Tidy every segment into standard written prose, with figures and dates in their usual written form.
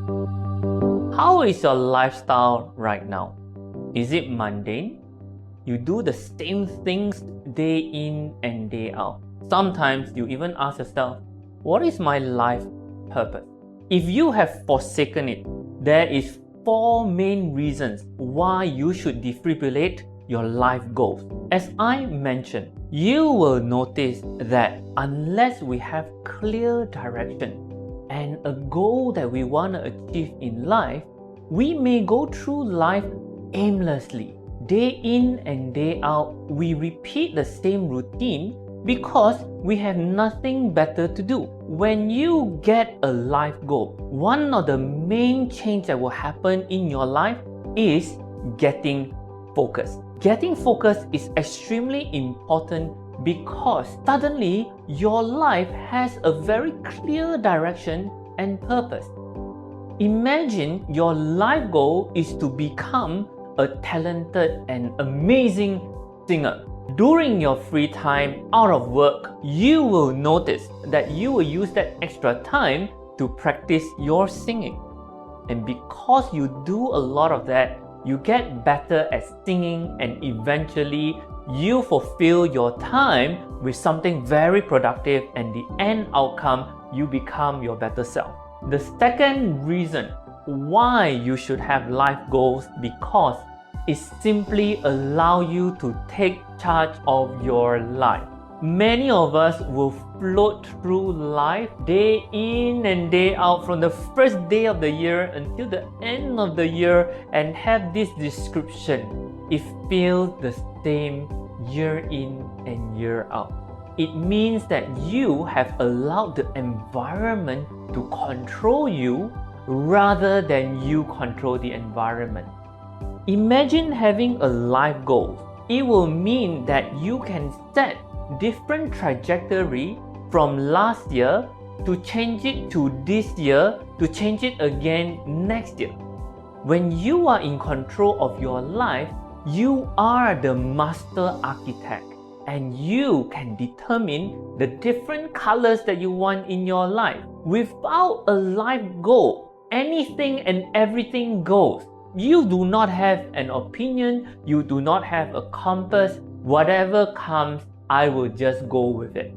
How is your lifestyle right now? Is it mundane? You do the same things day in and day out. Sometimes you even ask yourself, what is my life purpose? If you have forsaken it, there is 4 main reasons why you should defibrillate your life goals. As I mentioned, you will notice that unless we have clear direction and a goal that we want to achieve in life, we may go through life aimlessly. Day in and day out, we repeat the same routine because we have nothing better to do. When you get a life goal, one of the main changes that will happen in your life is getting focused. Getting focused is extremely important because suddenly your life has a very clear direction and purpose. Imagine your life goal is to become a talented and amazing singer. During your free time out of work, you will notice that you will use that extra time to practice your singing. And because you do a lot of that, you get better at singing, and eventually you fulfill your time with something very productive, and the end outcome, you become your better self. The second reason why you should have life goals because it simply allows you to take charge of your life. Many of us will float through life day in and day out from the first day of the year until the end of the year and have this description. It feels the same year in and year out. It means that you have allowed the environment to control you rather than you control the environment. Imagine having a life goal. It will mean that you can set different trajectory from last year to change it to this year to change it again next year. When you are in control of your life, you are the master architect and you can determine the different colors that you want in your life. Without a life goal, anything and everything goes. You do not have an opinion, you do not have a compass. Whatever comes, I will just go with it.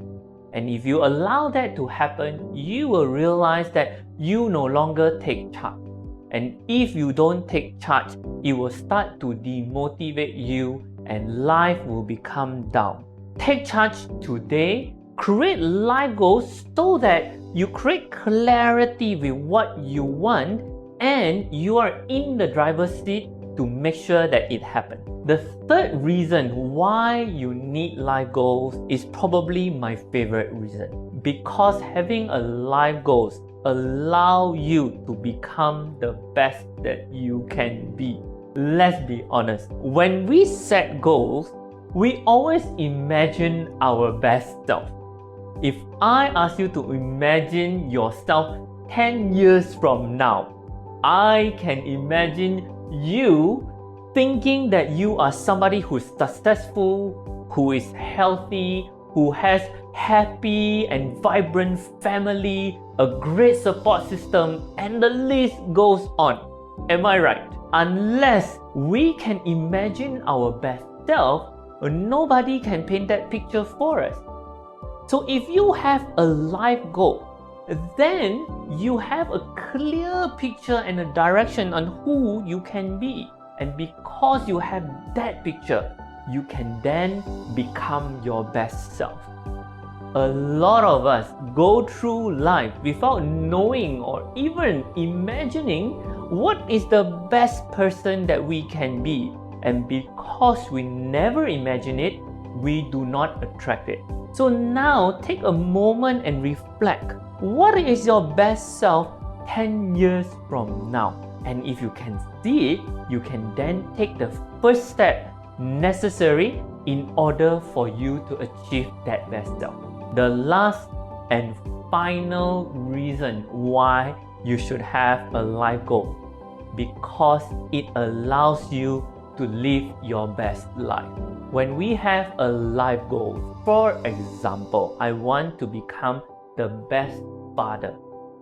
And if you allow that to happen, you will realize that you no longer take charge. And if you don't take charge, it will start to demotivate you and life will become down. Take charge today, create life goals so that you create clarity with what you want and you are in the driver's seat to make sure that it happens. The third reason why you need life goals is probably my favorite reason. Because having a life goals allow you to become the best that you can be. Let's be honest. When we set goals, we always imagine our best self. If I ask you to imagine yourself 10 years from now, I can imagine you thinking that you are somebody who's successful, who is healthy, who has happy and vibrant family, a great support system, and the list goes on. Am I right? Unless we can imagine our best self, nobody can paint that picture for us. So if you have a life goal, then you have a clear picture and a direction on who you can be. And because you have that picture, you can then become your best self. A lot of us go through life without knowing or even imagining what is the best person that we can be. And because we never imagine it, we do not attract it. So now take a moment and reflect. What is your best self 10 years from now? And if you can see it, you can then take the first step necessary in order for you to achieve that best self. The last and final reason why you should have a life goal, because it allows you to live your best life. When we have a life goal, for example, I want to become the best father.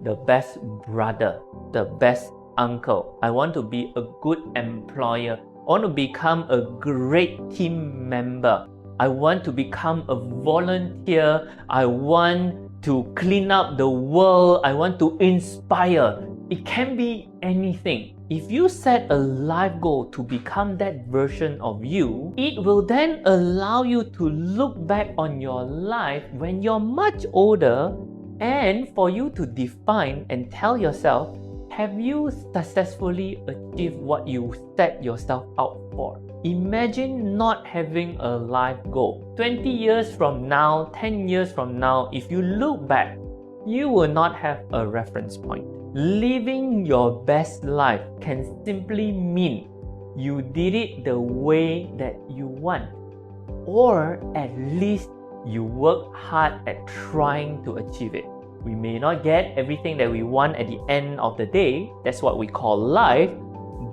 the best brother, the best uncle. I want to be a good employer. I want to become a great team member. I want to become a volunteer. I want to clean up the world. I want to inspire. It can be anything. If you set a life goal to become that version of you, it will then allow you to look back on your life when you're much older and for you to define and tell yourself, have you successfully achieved what you set yourself out for? Imagine not having a life goal. 20 years from now, 10 years from now, if you look back, you will not have a reference point. Living your best life can simply mean you did it the way that you want, or at least you work hard at trying to achieve it. We may not get everything that we want at the end of the day, that's what we call life,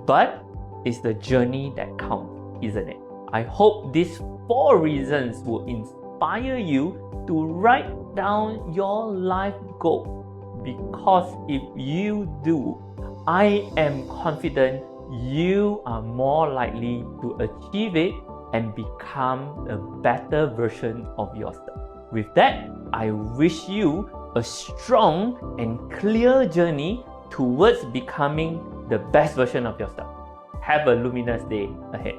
but it's the journey that counts, isn't it? I hope these 4 reasons will inspire you to write down your life goal. Because if you do, I am confident you are more likely to achieve it and become a better version of yourself. With that, I wish you a strong and clear journey towards becoming the best version of yourself. Have a luminous day ahead.